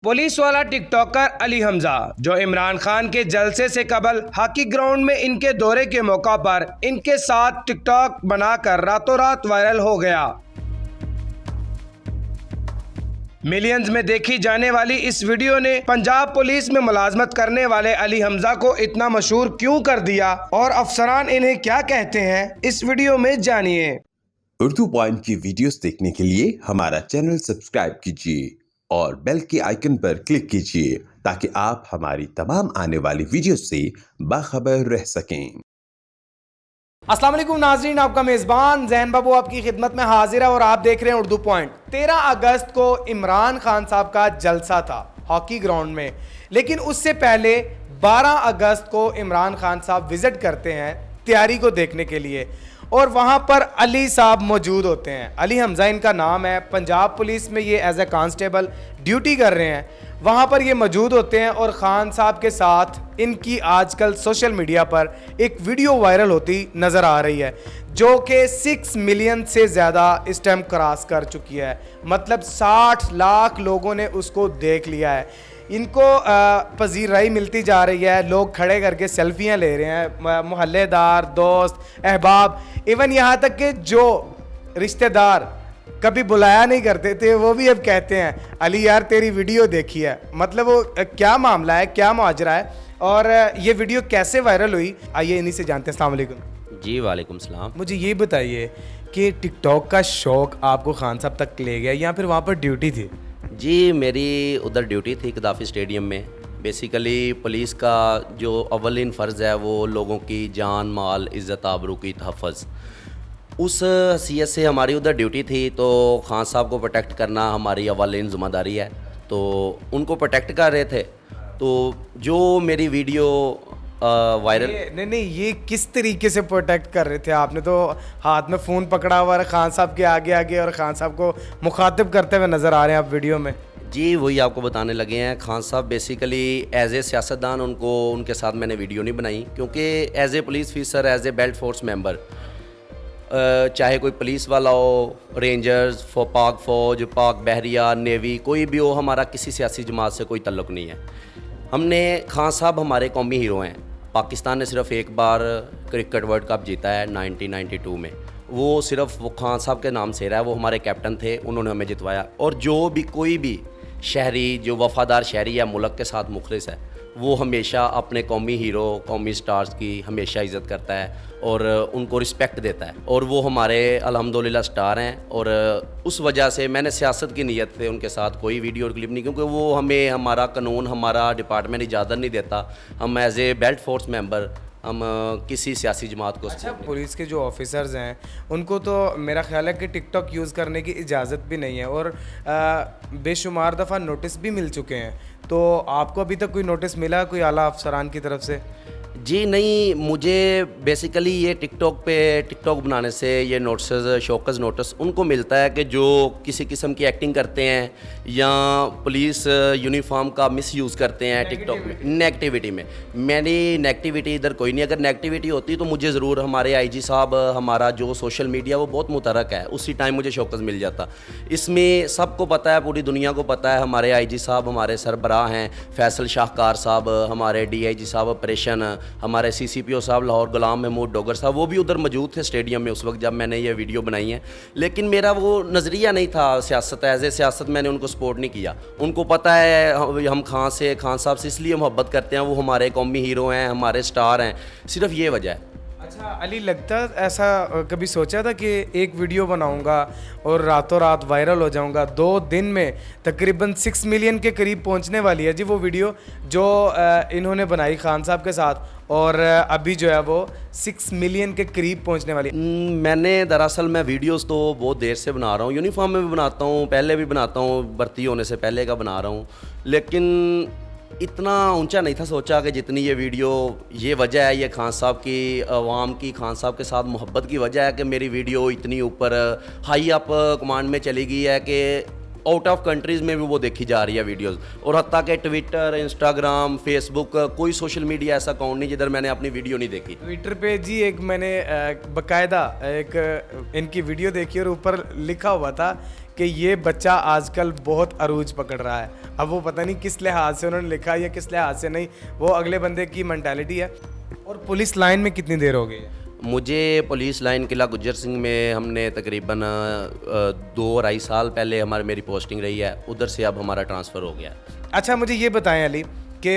Police वाला TikToker Ali Hamza जो इमरान खान के जलसे से कबल हॉकी ग्राउंड में इनके दौरे के मौका पर इनके साथ टिकटॉक बनाकर रातों रात वायरल हो गया। मिलियंस में देखी जाने वाली इस वीडियो ने पंजाब पुलिस में मुलाजमत करने वाले अली हमजा को इतना मशहूर क्यों कर दिया और अफसरान इन्हें क्या कहते हैं, इस वीडियो में जानिए। उर्दू पॉइंट की वीडियोस देखने के लिए हमारा चैनल सब्सक्राइब कीजिए और बेल के आइकन पर क्लिक कीजिए ताकि आप हमारी तमाम आने वाली वीडियो से बाखबर रह सकें। अस्सलाम वालेकुम नाज़रीन, आपका मेज़बान जैन बाबू आपकी खिदमत में हाजिर है और आप देख रहे हैं उर्दू पॉइंट। 13 अगस्त को इमरान खान साहब का जलसा था हॉकी ग्राउंड में, लेकिन उससे पहले 12 अगस्त को इमरान खान साहब विजिट करते हैं तैयारी को देखने के लिए और वहाँ पर अली साहब मौजूद होते हैं। अली हमजा इनका नाम है। पंजाब पुलिस में ये एज ए कांस्टेबल ड्यूटी कर रहे हैं, वहाँ पर ये मौजूद होते हैं और ख़ान साहब के साथ इनकी आजकल सोशल मीडिया पर एक वीडियो वायरल होती नज़र आ रही है जो कि 6 मिलियन से ज़्यादा इस टाइम क्रॉस कर चुकी है। मतलब 60 लाख लोगों ने उसको देख लिया है। इनको पजीराई मिलती जा रही है, लोग खड़े करके सेल्फियाँ ले रहे हैं, मोहल्लेदार, दोस्त, अहबाब, इवन यहाँ तक कि जो रिश्तेदार कभी बुलाया नहीं करते थे वो भी अब कहते हैं अली यार तेरी वीडियो देखी है। मतलब वो क्या मामला है, क्या मुआजरा है और ये वीडियो कैसे वायरल हुई, आइए इन्हीं से जानते हैं। अस्सलाम वालेकुम। जी वालेकुम सलाम। मुझे ये बताइए कि टिकटॉक का शौक़ आपको खान साहब तक ले गया या फिर वहाँ पर ड्यूटी थी? जी मेरी उधर ड्यूटी थी गद्दाफ़ी स्टेडियम में। बेसिकली पुलिस का जो अव्वलिन फ़र्ज़ है वो लोगों की जान, माल, इज़्ज़त, आबरू की तहफ़्फ़ुज़, उस हैसियत से हमारी उधर ड्यूटी थी। तो खान साहब को प्रोटेक्ट करना हमारी अव्वलिन ज़िम्मेदारी है, तो उनको प्रोटेक्ट कर रहे थे। तो जो मेरी वीडियो वायरल नहीं, ये किस तरीके से प्रोटेक्ट कर रहे थे? आपने तो हाथ में फ़ोन पकड़ा हुआ है खान साहब के आगे आगे और खान साहब को मुखातिब करते हुए नज़र आ रहे हैं आप वीडियो में। जी वही आपको बताने लगे हैं। खान साहब बेसिकली एज ए सियासतदान उनके साथ मैंने वीडियो नहीं बनाई, क्योंकि as a police officer, as a belt force member, चाहे कोई पुलिस वाला हो, रेंजर्स, पाक फ़ौज, पाक बहरिया, नेवी, कोई भी हो, हमारा किसी सियासी जमात से कोई तल्लुक़ नहीं है। हमने खान साहब हमारे कौमी हीरो हैं। पाकिस्तान ने सिर्फ एक बार क्रिकेट वर्ल्ड कप जीता है 1992 में, वो सिर्फ वो खान साहब के नाम से रहा है। वो हमारे कैप्टन थे, उन्होंने हमें जितवाया। और जो भी कोई भी शहरी जो वफ़ादार शहरी या मुल्क के साथ मुखलिस है, वो हमेशा अपने कौमी हीरो, कौमी स्टार्स की हमेशा इज़्ज़त करता है और उनको रिस्पेक्ट देता है। और वो हमारे अल्हम्दुलिल्लाह स्टार हैं। और उस वजह से मैंने सियासत की नीयत से उनके साथ कोई वीडियो और क्लिप नहीं, क्योंकि वो हमें, हमारा कानून, हमारा डिपार्टमेंट इजाज़त नहीं देता। हम as a belt force member हम किसी सियासी जमात को। अच्छा, पुलिस के जो ऑफिसर्स हैं उनको तो मेरा ख्याल है कि टिकटॉक यूज़ करने की इजाज़त भी नहीं है और बेशुमार दफ़ा नोटिस भी मिल चुके हैं। तो आपको अभी तक कोई नोटिस मिला कोई आला अफसरान की तरफ से? जी नहीं, मुझे बेसिकली ये टिकटॉक बनाने से ये नोटिस, शोकस नोटिस उनको मिलता है कि जो किसी किस्म की एक्टिंग करते हैं या पुलिस यूनिफॉर्म का मिसयूज़ करते हैं टिकटॉक में, नेगेटिविटी में। मेरी नेगेटिविटी इधर कोई नहीं। अगर नेगेटिविटी होती तो मुझे ज़रूर हमारे आईजी साहब, हमारा जो सोशल मीडिया वो बहुत मुतरक है, उसी टाइम मुझे शोकस मिल जाता। इसमें सबको पता है, पूरी दुनिया को पता है, हमारे आईजी साहब हमारे सरबराह हैं, फैसल शाहकार साहब, हमारे डीआईजी साहब ऑपरेशन, हमारे सीसीपीओ साहब लाहौर गुलाम महमूद डोगर साहब, वो भी उधर मौजूद थे स्टेडियम में उस वक्त जब मैंने ये वीडियो बनाई है। लेकिन मेरा वो नज़रिया नहीं था सियासत, एज ए सियासत मैंने उनको सपोर्ट नहीं किया। उनको पता है हम खान साहब से इसलिए मोहब्बत करते हैं, वो हमारे कौमी हीरो हैं, हमारे स्टार हैं, सिर्फ ये वजह है। अच्छा अली, लगता ऐसा कभी सोचा था कि एक वीडियो बनाऊंगा और रातों रात वायरल हो जाऊंगा? 2 दिन में तकरीबन 6 मिलियन के करीब पहुंचने वाली है जी वो वीडियो जो इन्होंने बनाई खान साहब के साथ, और अभी जो है वो 6 मिलियन के करीब पहुंचने वाली। मैंने दरअसल मैं वीडियोस तो बहुत देर से बना रहा हूँ, यूनिफॉर्म में भी बनाता हूँ, पहले भी बनाता हूँ, भर्ती होने से पहले का बना रहा हूँ, लेकिन इतना ऊंचा नहीं था सोचा कि जितनी ये वीडियो, ये वजह है, ये खान साहब की, अवाम की खान साहब के साथ मोहब्बत की वजह है कि मेरी वीडियो इतनी ऊपर हाई अप कमांड में चली गई है कि आउट ऑफ कंट्रीज़ में भी वो देखी जा रही है वीडियोस, और हत्ता के ट्विटर, इंस्टाग्राम, फेसबुक, कोई सोशल मीडिया ऐसा अकाउंट नहीं जिधर मैंने अपनी वीडियो नहीं देखी। ट्विटर पे जी एक मैंने बकायदा एक इनकी वीडियो देखी और ऊपर लिखा हुआ था कि ये बच्चा आजकल बहुत अरूज पकड़ रहा है। अब वो पता नहीं किस लिहाज से उन्होंने लिखा या किस लिहाज से नहीं, वो अगले बंदे की मेंटालिटी है। और पुलिस लाइन में कितनी देर हो गई है? मुझे पुलिस लाइन किला गुज्जर सिंह में हमने तकरीबन 2-2.5 साल पहले मेरी पोस्टिंग रही है, उधर से अब हमारा ट्रांसफ़र हो गया। अच्छा मुझे ये बताएं अली कि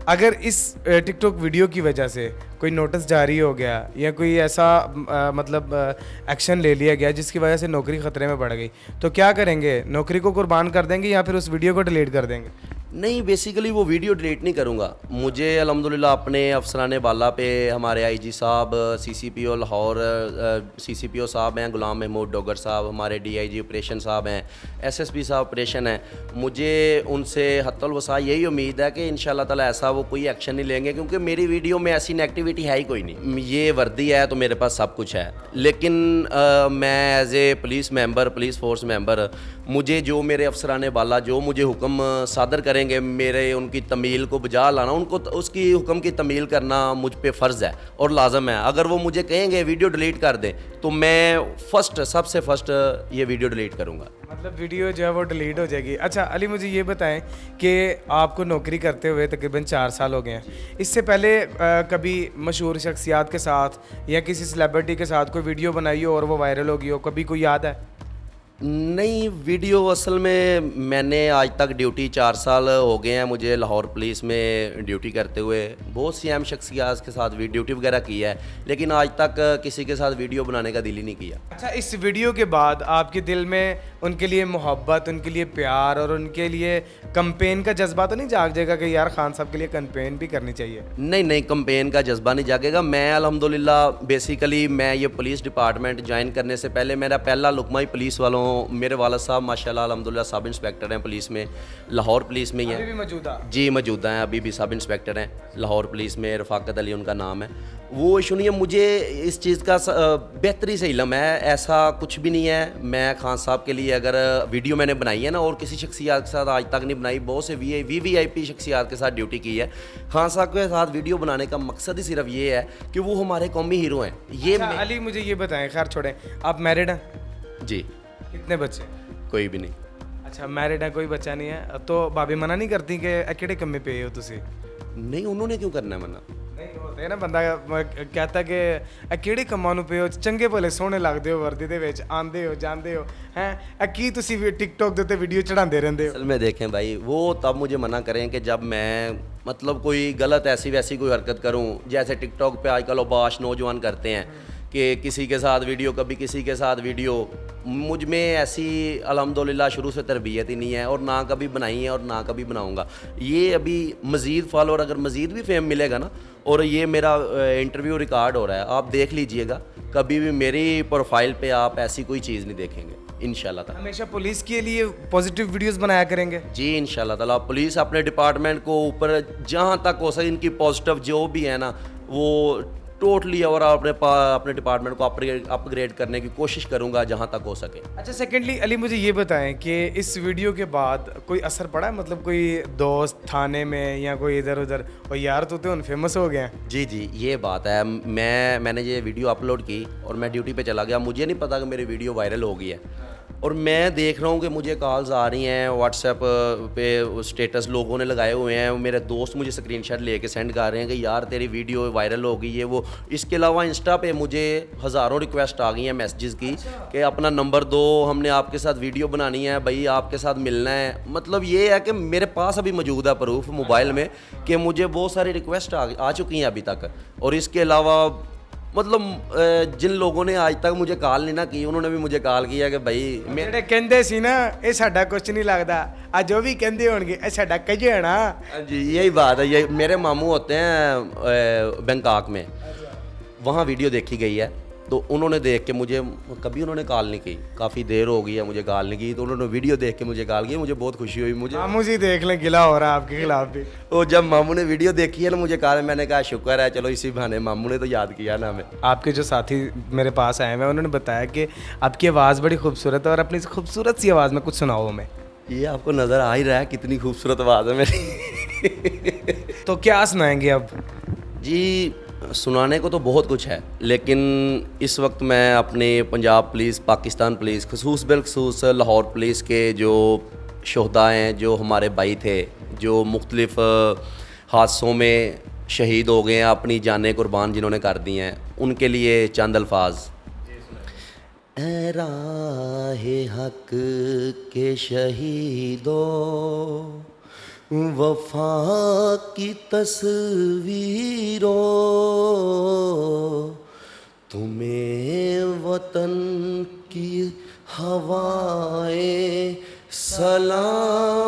अगर इस टिकटॉक वीडियो की वजह से कोई नोटिस जारी हो गया या कोई ऐसा मतलब एक्शन ले लिया गया जिसकी वजह से नौकरी ख़तरे में पड़ गई, तो क्या करेंगे? नौकरी को कुर्बान कर देंगे या फिर उस वीडियो को डिलीट कर देंगे? नहीं, बेसिकली वो वीडियो डिलीट नहीं करूँगा। मुझे अल्हम्दुलिल्लाह अपने अफसरान बाला पे हमारे आईजी साहब, सीसीपीओ लाहौर, सीसीपीओ साहब हैं गुलाम महमूद डोगर साहब, हमारे डीआईजी ऑपरेशन साहब हैं, एसएसपी साहब ऑपरेशन हैं। मुझे उनसे हत्तुल वसा यही उम्मीद है कि इंशाल्लाह ताला ऐसा वो कोई एक्शन नहीं लेंगे, क्योंकि मेरी वीडियो में ऐसी नेगेटिविटी है ही कोई नहीं। ये वर्दी है तो मेरे पास सब कुछ है, लेकिन मैं as a police member, police force member, मुझे जो मेरे अफसरान बाला जो मुझे हुक्म सादर करेंगे, मेरे उनकी तमील को बजा लाना, उनको उसकी हुक्म की तमील करना मुझ पे फ़र्ज़ है और लाजम है। अगर वो मुझे कहेंगे वीडियो डिलीट कर दें तो मैं सबसे फर्स्ट ये वीडियो डिलीट करूँगा। मतलब वीडियो जो है वो डिलीट हो जाएगी। अच्छा अली मुझे ये बताएं कि आपको नौकरी करते हुए तकरीबन 4 साल हो गए हैं, इससे पहले कभी मशहूर शख्सियात के साथ या किसी सेलिब्रिटी के साथ कोई वीडियो बनाई हो और वो वायरल हो गई हो, कभी कोई याद है? नहीं, वीडियो असल में मैंने आज तक ड्यूटी 4 साल हो गए हैं मुझे लाहौर पुलिस में ड्यूटी करते हुए। बहुत सी अहम शख्सियात के साथ भी ड्यूटी वगैरह की है, लेकिन आज तक किसी के साथ वीडियो बनाने का दिल ही नहीं किया। अच्छा इस वीडियो के बाद आपके दिल में उनके लिए मोहब्बत, उनके लिए प्यार और उनके लिए कंपेन का जज्बा तो नहीं जाग जाएगा कि यार खान साहब के लिए कंपेन भी करनी चाहिए? नहीं, कंपेन का जज्बा नहीं जागेगा। मैं अल्हम्दुलिल्लाह बेसिकली मैं ये पुलिस डिपार्टमेंट ज्वाइन करने से पहले मेरा पहला लुकमा ही पुलिस वालों, मेरे वाला साहब माशाल्लाह अल्हम्दुलिल्लाह सब इंस्पेक्टर हैं पुलिस में, लाहौर पुलिस में ही हैं। अभी भी मौजूदा? जी मौजूदा हैं, अभी भी सब इंस्पेक्टर हैं लाहौर पुलिस में, रफ़ाकत अली उनका नाम है। वो सुनिए, मुझे इस चीज़ का बेहतरी से इल्म है, ऐसा कुछ भी नहीं है। मैं खान साहब के लिए अगर वीडियो मैंने बनाई है ना, और किसी शख्सियात के साथ आज तक नहीं बनाई, बहुत से वीवीआईपी शख्सियात के साथ ड्यूटी की है। खान साहब के साथ वीडियो बनाने का मकसद ही सिर्फ ये है कि वो हमारे कौमी हीरो हैं। ये अच्छा, अली मुझे ये बताएं, खैर छोड़ें, आप मैरिड हैं? जी। कितने बच्चे? कोई भी नहीं। अच्छा मैरिड है, कोई बच्चा नहीं है, तो भाभी मना नहीं करती कि किहड़े कम्मे पे हो तुसी? नहीं, उन्होंने क्यों करना है मना? नहीं होते है ना, बंदा कहता कि किहड़े ਕੰਮਾਂ ਨੂੰ ਪਏ ਹੋ, ਚੰਗੇ ਭਲੇ ਸੋਹਣੇ ਲੱਗਦੇ ਹੋ, ਵਰਦੀ ਦੇ ਵਿੱਚ ਆਂਦੇ ਹੋ ਜਾਂਦੇ ਹੋ हैं, ਕੀ ਤੁਸੀਂ ਵੀ टिकटॉक ਦੇ ਉੱਤੇ ਵੀਡੀਓ ਚੜਾਉਂਦੇ ਰਹਿੰਦੇ हो? असल में देखें भाई, वो तब मुझे मना करें कि जब मैं मतलब कोई गलत ऐसी वैसी कोई हरकत करूं, जैसे टिकटॉक पे आजकल बाश नौजवान करते हैं कि किसी के साथ वीडियो, कभी किसी के साथ वीडियो। मुझ में ऐसी अल्हम्दुलिल्लाह शुरू से तरबियत ही नहीं है, और ना कभी बनाई है और ना कभी बनाऊंगा। ये अभी मज़ीद फॉलोअर, अगर मज़ीद भी फेम मिलेगा ना, और ये मेरा इंटरव्यू रिकॉर्ड हो रहा है, आप देख लीजिएगा, कभी भी मेरी प्रोफाइल पे आप ऐसी कोई चीज़ नहीं देखेंगे इंशाल्लाह ताला। हमेशा पुलिस के लिए पॉजिटिव वीडियोस बनाया करेंगे? जी इंशाल्लाह ताला। पुलिस अपने डिपार्टमेंट को ऊपर जहाँ तक हो सके, इनकी पॉजिटिव जो भी है ना, वो टोटली और अपने डिपार्टमेंट को अपग्रेड करने की कोशिश करूंगा जहां तक हो सके। अच्छा सेकेंडली अली मुझे ये बताएं कि इस वीडियो के बाद कोई असर पड़ा है, मतलब कोई दोस्त थाने में या कोई इधर उधर, और यार तो उन फेमस हो गए हैं? जी ये बात है। मैंने ये वीडियो अपलोड की और मैं ड्यूटी पे चला गया, मुझे नहीं पता कि मेरी वीडियो वायरल हो गई है, और मैं देख रहा हूँ कि मुझे कॉल्स आ रही हैं, व्हाट्सएप पे स्टेटस लोगों ने लगाए हुए हैं, मेरे दोस्त मुझे स्क्रीनशॉट लेके सेंड कर रहे हैं कि यार तेरी वीडियो वायरल हो गई है वो। इसके अलावा इंस्टा पे मुझे हज़ारों रिक्वेस्ट आ गई हैं मैसेजेस की कि अपना नंबर दो, हमने आपके साथ वीडियो बनानी है भाई, आपके साथ मिलना है। मतलब ये है कि मेरे पास अभी मौजूद है प्रूफ मोबाइल में कि मुझे बहुत सारी रिक्वेस्ट आ चुकी हैं अभी तक। और इसके अलावा मतलब जिन लोगों ने आज तक मुझे कॉल नहीं ना की, उन्होंने भी मुझे कॉल किया कि भाई ਜਿਹੜੇ ਕਹਿੰਦੇ ਸੀ ना ये साडा कुछ नहीं लगता, आज जो भी कहते होंगे ये साडा कजे है ना। जी यही बात है। ये मेरे मामू होते हैं बैंकॉक में, वहाँ वीडियो देखी गई है तो उन्होंने देख के मुझे, कभी उन्होंने कॉल नहीं की, काफ़ी देर हो गई है मुझे कॉल नहीं की, तो उन्होंने वीडियो देख के मुझे कॉल की, मुझे बहुत खुशी हुई। मुझे मामू जी देख लें, गिला हो रहा है आपके खिलाफ भी। वो जब मामू ने वीडियो देखी है ना मुझे कहा, मैंने कहा शुक्र है, चलो इसी बहाने मामू ने तो याद किया ना हमें। आपके जो साथी मेरे पास आए हैं उन्होंने बताया कि आपकी आवाज़ बड़ी खूबसूरत है और अपनी इस खूबसूरत सी आवाज़ में कुछ सुनाओ हमें। ये आपको नज़र आ ही रहा है कितनी खूबसूरत आवाज़ है मेरी। तो क्या सुनाएंगे अब? जी, सुनाने को तो बहुत कुछ है, लेकिन इस वक्त मैं अपने पंजाब पुलिस, पाकिस्तान पुलिस, खसूस बिलखसूस लाहौर पुलिस के जो शोहदा हैं, जो हमारे भाई थे, जो मुख्तलिफ़ हादसों में शहीद हो गए हैं, अपनी जानें कुर्बान जिन्होंने कर दी हैं, उनके लिए चंद अल्फाज। ऐ राहे हक के शहीदों, वफा की तस्वीरों, तुम्हें वतन की हवाएं सलाम